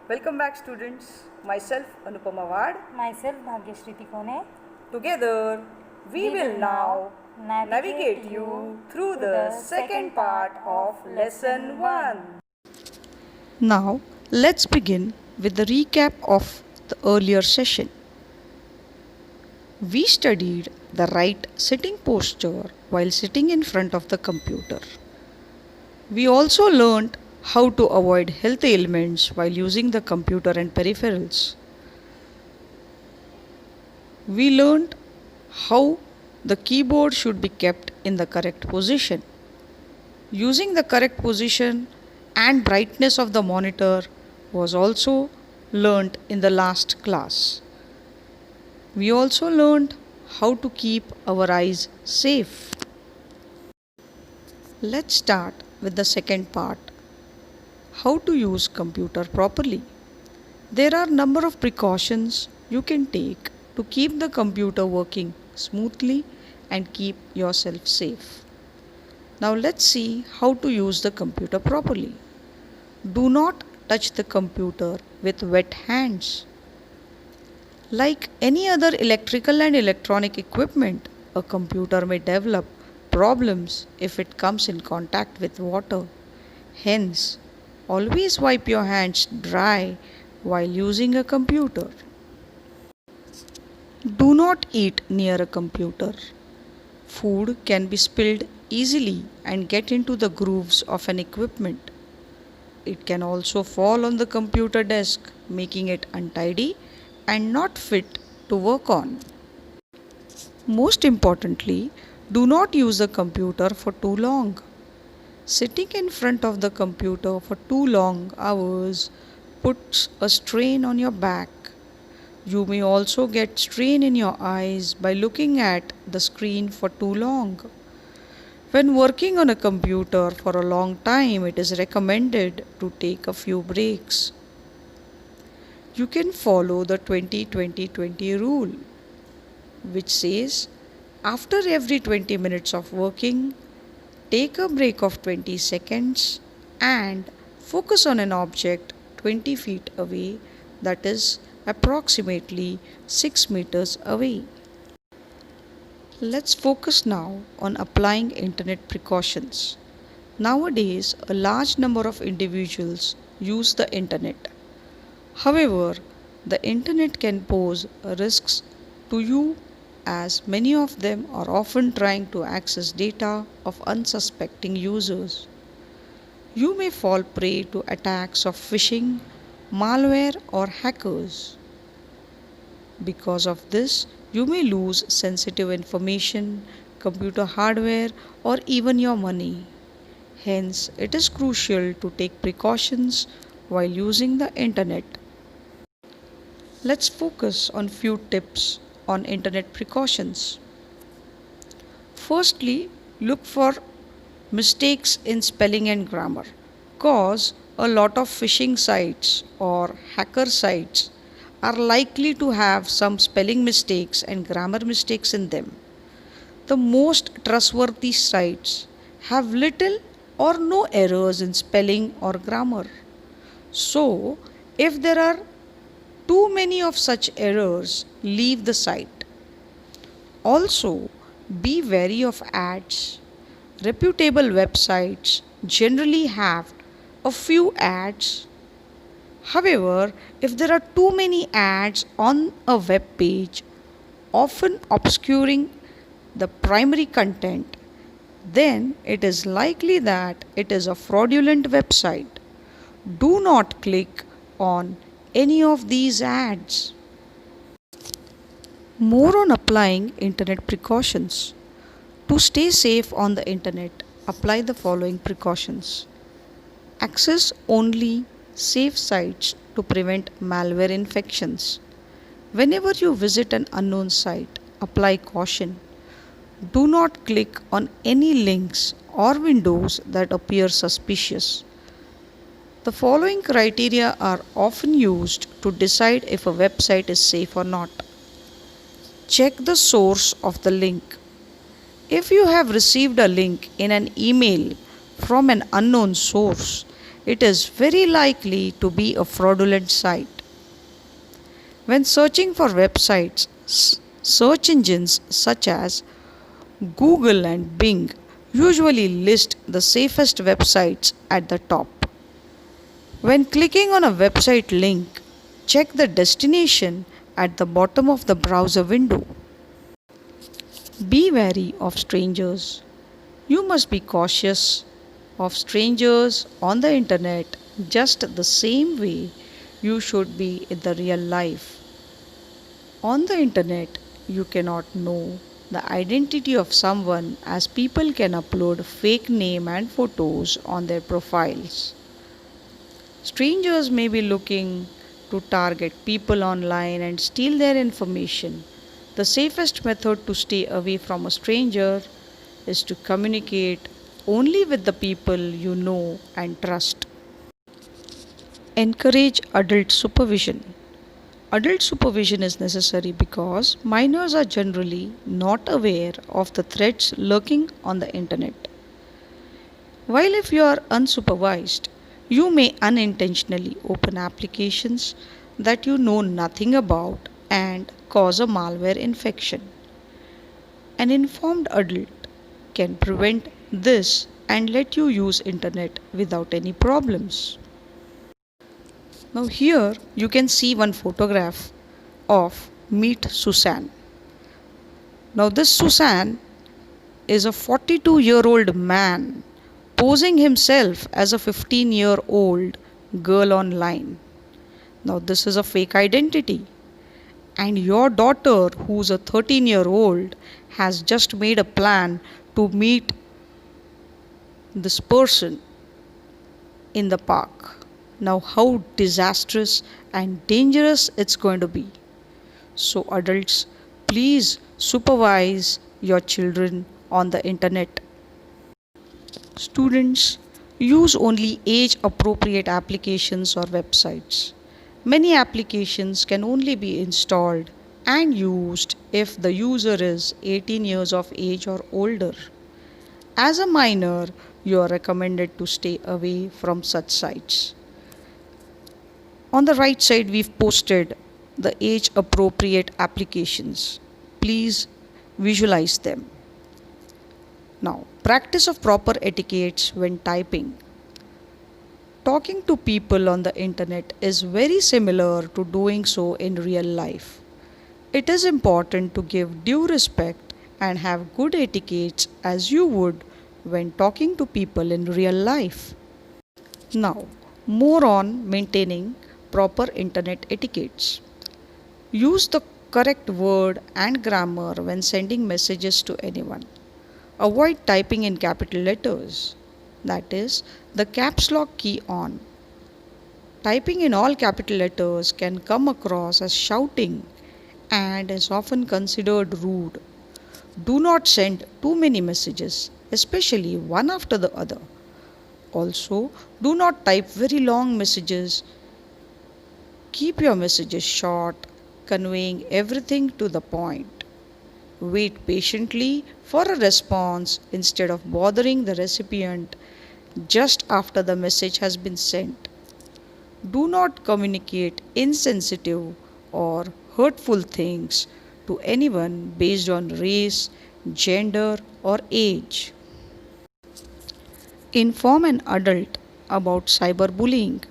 Welcome back, students. Myself Anupama Wad. Myself Bhagyashree Tikone. Together we will now navigate you through the second part of lesson 1. Now let's begin with the recap of the earlier session. We studied the right sitting posture while sitting in front of the computer. We also learned how to avoid health ailments while using the computer and peripherals. We learned how the keyboard should be kept in the correct position. Using the correct position and brightness of the monitor was also learnt in the last class. We also learned how to keep our eyes safe. Let's start with the second part. How to use computer properly. There are number of precautions you can take to keep the computer working smoothly and keep yourself safe. Now let's see how to use the computer properly. Do not touch the computer with wet hands. Like any other electrical and electronic equipment, a computer may develop problems if it comes in contact with water. Hence, always wipe your hands dry while using a computer. Do not eat near a computer. Food can be spilled easily and get into the grooves of an equipment. It can also fall on the computer desk, making it untidy and not fit to work on. Most importantly, do not use the computer for too long. Sitting in front of the computer for too long hours puts a strain on your back. You may also get strain in your eyes by looking at the screen for too long. When working on a computer for a long time, it is recommended to take a few breaks. You can follow the 20-20-20 rule, which says after every 20 minutes of working, take a break of 20 seconds and focus on an object 20 feet away, that is approximately 6 meters away. Let's focus now on applying internet precautions. Nowadays, a large number of individuals use the internet. However, the internet can pose risks to you as many of them are often trying to access data of unsuspecting users. You may fall prey to attacks of phishing, malware, or hackers. Because of this, you may lose sensitive information, computer hardware, or even your money. Hence, it is crucial to take precautions while using the internet. Let's focus on few tips on internet precautions. Firstly, look for mistakes in spelling and grammar, cause a lot of phishing sites or hacker sites are likely to have some spelling mistakes and grammar mistakes in them. The most trustworthy sites have little or no errors in spelling or grammar. So, if there are too many of such errors, leave the site. Also, be wary of ads. Reputable websites generally have a few ads. However, if there are too many ads on a web page, often obscuring the primary content, then it is likely that it is a fraudulent website. Do not click on any of these ads. More on applying internet precautions. To stay safe on the internet, apply the following precautions. Access only safe sites to prevent malware infections. Whenever you visit an unknown site, apply caution. Do not click on any links or windows that appear suspicious. The following criteria are often used to decide if a website is safe or not. Check the source of the link. If you have received a link in an email from an unknown source, it is very likely to be a fraudulent site. When searching for websites, search engines such as Google and Bing usually list the safest websites at the top. When clicking on a website link, check the destination at the bottom of the browser window. Be wary of strangers. You must be cautious of strangers on the internet just the same way you should be in the real life. On the internet, you cannot know the identity of someone as people can upload fake name and photos on their profiles. Strangers may be looking to target people online and steal their information. The safest method to stay away from a stranger is to communicate only with the people you know and trust. Encourage adult supervision. Adult supervision is necessary because minors are generally not aware of the threats lurking on the internet. While if you are unsupervised, you may unintentionally open applications that you know nothing about and cause a malware infection. An informed adult can prevent this and let you use internet without any problems. Now here you can see one photograph of Meet Susan. Now this Susan is a 42-year-old man posing himself as a 15-year-old girl online. Now this is a fake identity. And your daughter, who's a 13-year-old, has just made a plan to meet this person in the park. Now how disastrous and dangerous it's going to be. So adults, please supervise your children on the internet. Students, use only age-appropriate applications or websites. Many applications can only be installed and used if the user is 18 years of age or older. As a minor, you are recommended to stay away from such sites. On the right side, we've posted the age-appropriate applications. Please visualize them. Now, practice of proper etiquettes when typing. Talking to people on the internet is very similar to doing so in real life. It is important to give due respect and have good etiquettes as you would when talking to people in real life. Now, more on maintaining proper internet etiquettes. Use the correct word and grammar when sending messages to anyone. Avoid typing in capital letters, that is, the caps lock key on. Typing in all capital letters can come across as shouting and is often considered rude. Do not send too many messages, especially one after the other. Also, do not type very long messages. Keep your messages short, conveying everything to the point. Wait patiently for a response instead of bothering the recipient just after the message has been sent. Do not communicate insensitive or hurtful things to anyone based on race, gender, or age. Inform an adult about cyberbullying.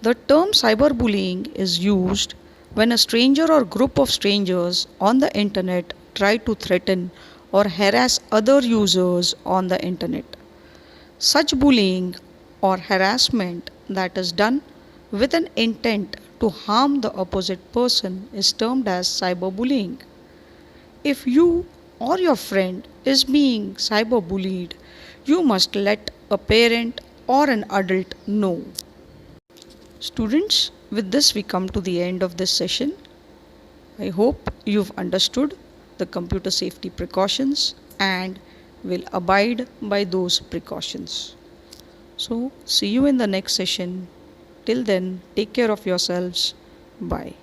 The term cyberbullying is used when a stranger or group of strangers on the internet try to threaten or harass other users on the internet. Such bullying or harassment that is done with an intent to harm the opposite person is termed as cyberbullying. If you or your friend is being cyberbullied, you must let a parent or an adult know. Students, with this we come to the end of this session. I hope you've understood the computer safety precautions and will abide by those precautions. So, see you in the next session. Till then, take care of yourselves. Bye.